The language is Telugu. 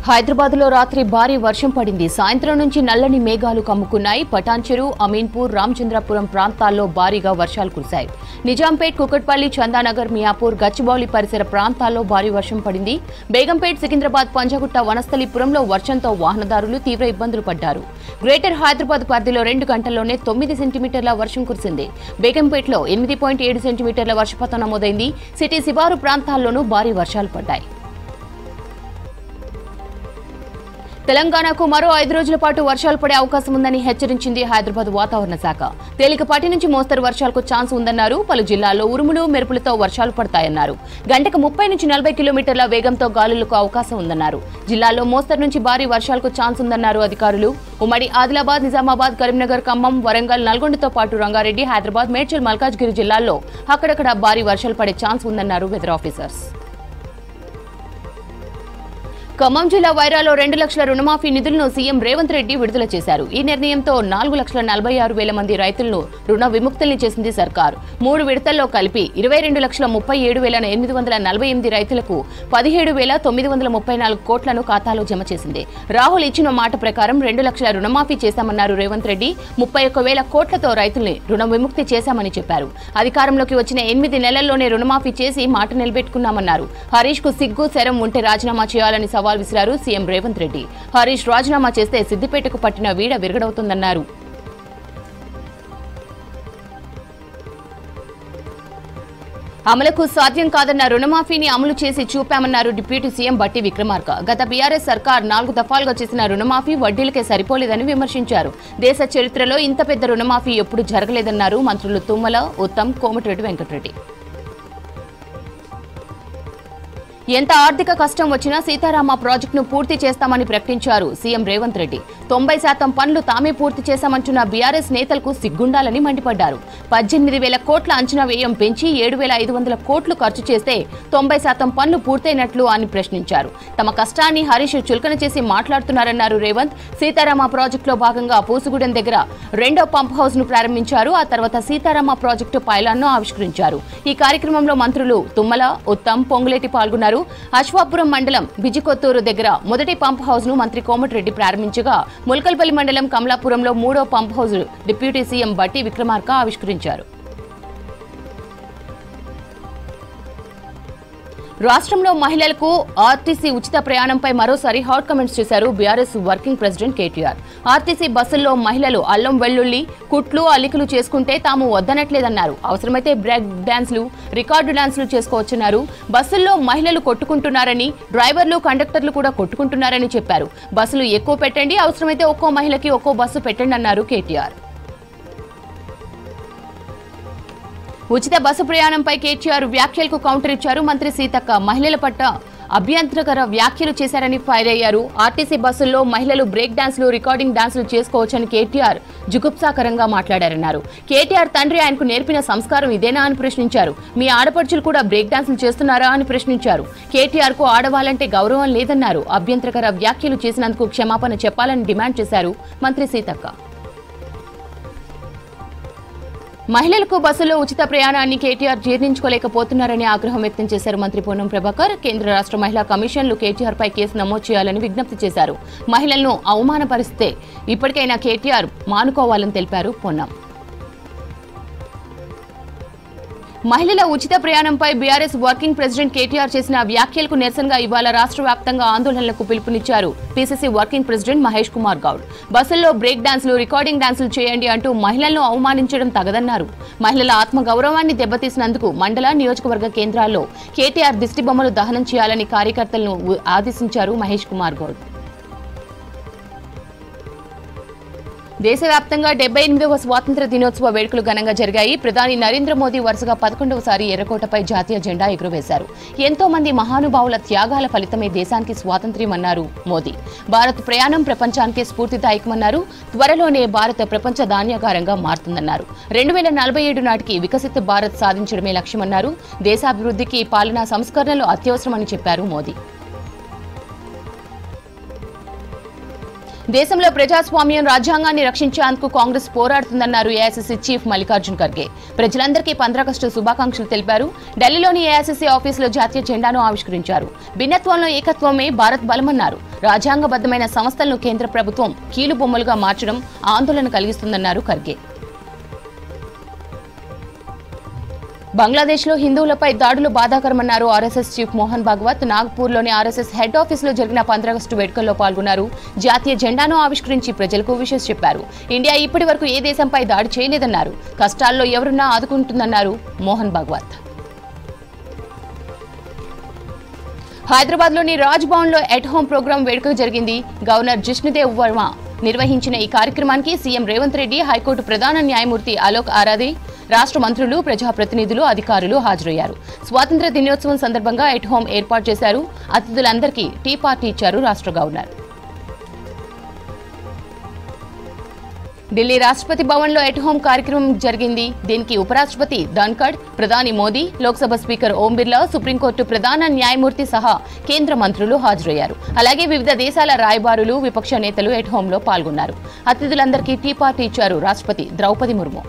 హైదరాబాద్లో రాత్రి భారీ వర్షం పడింది. సాయంత్రం నుంచి నల్లని మేఘాలు కమ్ముకున్నాయి. పటాన్చెరు, అమీన్పూర్, రామచంద్రపురం ప్రాంతాల్లో భారీగా వర్షాలు కురిశాయి. నిజాంపేట్, కుకట్పల్లి, చందానగర్, మియాపూర్, గచ్చిబౌలి పరిసర ప్రాంతాల్లో భారీ వర్షం పడింది. బేగంపేట్, సికింద్రాబాద్, పంజగుట్ట, వనస్థలిపురంలో వర్షంతో వాహనదారులు తీవ్ర ఇబ్బందులు పడ్డారు. గ్రేటర్ హైదరాబాద్ పరిధిలో 2 గంటల్లోనే 9 సెంటీమీటర్ల వర్షం కురిసింది. బేగంపేట్లో 8.7 సెంటీమీటర్ల వర్షపాతం నమోదైంది. సిటీ శివారు ప్రాంతాల్లోనూ భారీ వర్షాలు పడ్డాయి. తెలంగాణకు మరో 5 రోజుల పాటు వర్షాలు పడే అవకాశం ఉందని హెచ్చరించింది హైదరాబాద్ వాతావరణ శాఖ. తేలికపాటి నుంచి మోస్తరు వర్షాలకు ఛాన్స్ ఉందన్నారు. పలు జిల్లాల్లో ఉరుములు, మెరుపులతో వర్షాలు పడతాయన్నారు. గంటకు 30 నుంచి 40 కిలోమీటర్ల వేగంతో గాలులకు అవకాశం ఉందన్నారు. జిల్లాల్లో మోస్తరు నుంచి భారీ వర్షాలకు ఛాన్స్ ఉందన్నారు అధికారులు. ఉమ్మడి ఆదిలాబాద్, నిజామాబాద్, కరీంనగర్, ఖమ్మం, వరంగల్, నల్గొండతో పాటు రంగారెడ్డి, హైదరాబాద్, మేడ్చల్, మల్కాజ్గిరి జిల్లాల్లో అక్కడక్కడ భారీ వర్షాలు పడే ఛాన్స్ ఉందన్నారు వెదర్ ఆఫీసర్స్. ఖమ్మం జిల్లా వైరాలో 2 లక్షల రుణమాఫీ నిధులను సీఎం రేవంత్ రెడ్డి విడుదల చేశారు. ఈ నిర్ణయంతో 4,46,000 మంది రైతులను రుణ విముక్తుల్ని చేసింది సర్కార్. 3 విడతల్లో కలిపి 22,37,848 రైతులకు 17,934 కోట్లను ఖాతాలో జమ చేసింది. రాహుల్ ఇచ్చిన మాట ప్రకారం 2 లక్షల రుణమాఫీ చేశామన్నారు రేవంత్ రెడ్డి. 31,000 కోట్లతో రైతుల్ని రుణ విముక్తి చేశామని చెప్పారు. అధికారంలోకి వచ్చిన 8 నెలల్లోనే రుణమాఫీ చేసి మాట నిలబెట్టుకున్నామన్నారు. హరీష్ కు సిగ్గు, శరం ఉంటే రాజీనామా చేయాలని సవాల్ విసిరారు సీఎం రేవంత్ రెడ్డి. హరీష్ రాజీనామా చేస్తే సిద్దిపేటకు పట్టిన వీడ విరగడవుతుందన్నారు. అమలుకు సాధ్యం కాదన్న రుణమాఫీని అమలు చేసి చూపామన్నారు డిప్యూటీ సీఎం బట్టి విక్రమార్క. గత బీఆర్ఎస్ సర్కార్ 4 దఫాలుగా చేసిన రుణమాఫీ వడ్డీలకే సరిపోలేదని విమర్శించారు. దేశ చరిత్రలో ఇంత పెద్ద రుణమాఫీ ఎప్పుడూ జరగలేదన్నారు మంత్రులు తుమ్మల, ఉత్తమ్, కోమటిరెడ్డి వెంకటరెడ్డి. ఎంత ఆర్థిక కష్టం వచ్చినా సీతారామ ప్రాజెక్టును పూర్తి చేస్తామని ప్రకటించారు సీఎం రేవంత్ రెడ్డి. 90% పనులు తామే పూర్తి చేశామంటున్న బీఆర్ఎస్ నేతలకు సిగ్గుండాలని మండిపడ్డారు. 18,000 కోట్ల అంచనా వ్యయం పెంచి 7,500 కోట్లు ఖర్చు చేస్తే 90% పనులు పూర్తయినట్లు అని ప్రశ్నించారు. తమ కష్టాన్ని హరీష్ చులకన చేసి మాట్లాడుతున్నారన్నారు రేవంత్. సీతారామ ప్రాజెక్టులో భాగంగా పూసుగూడెం దగ్గర 2వ పంప్ హౌస్ ను ప్రారంభించారు. ఆ తర్వాత సీతారామ ప్రాజెక్టు పైలాన్ను ఆవిష్కరించారు. ఈ కార్యక్రమంలో మంత్రులు తుమ్మల, ఉత్తమ్, పొంగులేటి పాల్గొన్నారు. అశ్వాపురం మండలం బిజికొత్తూరు దగ్గర మొదటి పంప్ హౌస్ ను మంత్రి కోమటిరెడ్డి ప్రారంభించగా, ముల్కల్పల్లి మండలం కమలాపురంలో 3వ పంప్ హౌస్ డిప్యూటీ సీఎం బట్టి విక్రమార్క ఆవిష్కరించారు. రాష్ట్రంలో మహిళలకు ఆర్టీసీ ఉచిత ప్రయాణంపై మరోసారి హాట్ కామెంట్స్ చేశారు BRS working president KTR. RTC బస్సుల్లో మహిళలు అల్లం వెల్లుల్లి, కుట్లు, అల్లికలు చేసుకుంటే తాము వద్దనట్లేదన్నారు. అవసరమైతే బ్రేక్ డాన్స్లు, రికార్డు డాన్స్లు చేసుకోవచ్చన్నారు. బస్సుల్లో మహిళలు కొట్టుకుంటున్నారని, డ్రైవర్లు, కండక్టర్లు కూడా కొట్టుకుంటున్నారని చెప్పారు. బస్సులు ఎక్కువ పెట్టండి, అవసరమైతే ఒక్కో మహిళకి ఒక్కో బస్సు పెట్టండి అన్నారు కేటీఆర్. ఉచిత బస్సు ప్రయాణంపై కేటీఆర్ వ్యాఖ్యలకు కౌంటర్ ఇచ్చారు మంత్రి సీతక్క. మహిళల పట్ల అభ్యంతరకర వ్యాఖ్యలు చేశారని ఫైర్ అయ్యారు. ఆర్టీసీ బస్సుల్లో మహిళలు బ్రేక్ డాన్స్లు, రికార్డింగ్ డాన్స్లు చేసుకోవచ్చని కేటీఆర్ జుగుప్సాకరంగా మాట్లాడారన్నారు. కేటీఆర్ తండ్రి ఆయనకు నేర్పిన సంస్కారం ఇదేనా అని ప్రశ్నించారు. మీ ఆడపడుచులు కూడా బ్రేక్ డాన్స్లు చేస్తున్నారా అని ప్రశ్నించారు. కేటీఆర్ కు ఆడవాళ్లంటే గౌరవం లేదన్నారు. అభ్యంతరకర వ్యాఖ్యలు చేసినందుకు క్షమాపణ చెప్పాలని డిమాండ్ చేశారు మంత్రి సీతక్క. మహిళలకు బస్సులో ఉచిత ప్రయాణాన్ని కేటీఆర్ జీర్ణించుకోలేకపోతున్నారని ఆగ్రహం వ్యక్తం చేశారు మంత్రి పొన్నం ప్రభాకర్. కేంద్ర రాష్ట్ర మహిళా కమిషన్లు కేటీఆర్ పై కేసు నమోదు చేయాలని విజ్ఞప్తి చేశారు. మహిళలను అవమానపరిస్తే ఇప్పటికైనా కేటీఆర్ మానుకోవాలని తెలిపారు పొన్నం. మహిళల ఉచిత ప్రయాణంపై బీఆర్ఎస్ వర్కింగ్ ప్రెసిడెంట్ కేటీఆర్ చేసిన వ్యాఖ్యలకు నిరసనగా ఇవాళ రాష్ట్ర వ్యాప్తంగా ఆందోళనలకు పిలుపునిచ్చారు PCC working president Mahesh Kumar Goud. బస్సుల్లో బ్రేక్ డాన్స్లు, రికార్డింగ్ డాన్సులు చేయండి అంటూ మహిళలను అవమానించడం తగదన్నారు. మహిళల ఆత్మగౌరవాన్ని దెబ్బతీసినందుకు మండల, నియోజకవర్గ కేంద్రాల్లో కేటీఆర్ దిష్టిబొమ్మలు దహనం చేయాలని కార్యకర్తలను ఆదేశించారు మహేష్ కుమార్ గౌడ్. దేశవ్యాప్తంగా 78వ స్వాతంత్ర దినోత్సవ వేడుకలు ఘనంగా జరిగాయి. ప్రధాని నరేంద్ర మోదీ వరుసగా 11వసారి ఎర్రకోటపై జాతీయ జెండా ఎగురవేశారు. ఎంతో మంది మహానుభావుల త్యాగాల ఫలితమే దేశానికి స్వాతంత్ర్యమన్నారు మోదీ. భారత్ ప్రయాణం ప్రపంచానికే స్ఫూర్తిదాయకమన్నారు. త్వరలోనే భారత ప్రపంచ ధాన్యాగారంగా మారుతుందన్నారు. 2047 నాటికి వికసిత భారత్ సాధించడమే లక్ష్యమన్నారు. దేశాభివృద్ధికి పాలనా సంస్కరణలు అత్యవసరమని చెప్పారు మోదీ. దేశంలో ప్రజాస్వామ్యం రాజ్యాంగాన్ని రక్షించేందుకు కాంగ్రెస్ పోరాడుతుందన్నారు ఏఐసీసీ చీఫ్ మల్లికార్జున్ ఖర్గే. ప్రజలందరికీ 15 ఆగస్టు శుభాకాంక్షలు తెలిపారు. ఢిల్లీలోని ఏఐసీసీ ఆఫీసులో జాతీయ జెండాను ఆవిష్కరించారు. భిన్నత్వంలో ఏకత్వమే భారత్ బలమన్నారు. రాజ్యాంగబద్ధమైన సంస్థలను కేంద్ర ప్రభుత్వం కీలుబొమ్మలుగా మార్చడం ఆందోళన కలిగిస్తుందన్నారు ఖర్గే. బంగ్లాదేశ్లో హిందువులపై దాడులు బాధాకరమన్నారు ఆర్ఎస్ఎస్ చీఫ్ మోహన్ భాగవత్. నాగ్పూర్లోని ఆర్ఎస్ఎస్ హెడ్ ఆఫీసులో జరిగిన 15 ఆగస్టు వేడుకల్లో పాల్గొన్నారు. జాతీయ జెండాను ఆవిష్కరించి ప్రజలకు విషెస్ చెప్పారు. ఇండియా ఇప్పటి వరకు ఏ దేశంపై దాడి చేయలేదన్నారు. కష్టాల్లో ఎవరున్నా ఆదుకుంటుందన్నారు మోహన్ భాగవత్. హైదరాబాద్లోని రాజ్ భవన్లో ఎట్ హోమ్ ప్రోగ్రాం వేడుక జరిగింది. గవర్నర్ జిష్ణుదేవ్ వర్మ నిర్వహించిన ఈ కార్యక్రమానికి సీఎం రేవంత్ రెడ్డి, హైకోర్టు ప్రధాన న్యాయమూర్తి అలోక్ ఆరాధే, రాష్ట్ర మంత్రులు, ప్రజాప్రతినిధులు, అధికారులు హాజరయ్యారు. స్వాతంత్ర్య దినోత్సవం సందర్భంగా ఎట్ హోమ్ ఏర్పాటు చేశారు. అతిథులందరికీ టీ పార్టీ ఇచ్చారు రాష్ట్ర గవర్నర్. ఢిల్లీ రాష్ట్రపతి భవన్లో ఎట్ హోమ్ కార్యక్రమం జరిగింది. దీనికి ఉపరాష్ట్రపతి ధన్ఖడ్, ప్రధాని మోదీ, లోక్సభ స్పీకర్ ఓం బిర్లా, సుప్రీంకోర్టు ప్రధాన న్యాయమూర్తి సహా కేంద్ర మంత్రులు హాజరయ్యారు. అలాగే వివిధ దేశాల రాయబారులు, విపక్ష నేతలు ఎట్ హోంలో పాల్గొన్నారు. అతిథులందరికీ టీ పార్టీ ఇచ్చారు రాష్ట్రపతి ద్రౌపది ముర్ము.